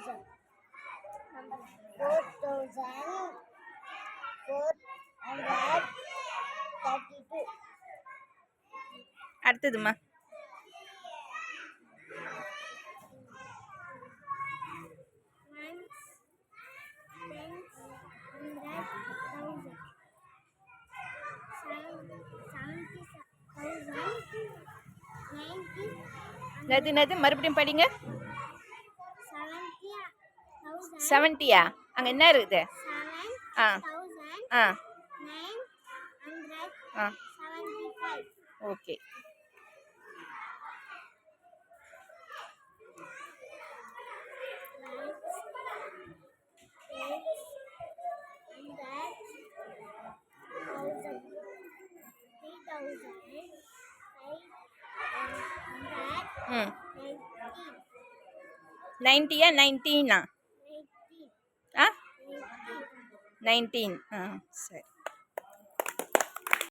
4,432. அடுத்ததுமா. 90,000. நது மறுபடியும் படிங்க. 70யா? அங்க என்ன இருக்குது? ஆ ஆ ஆ 7,975. ஓகே. ம் 90யா 19ஆ? ஆ 19. ஆ சரி.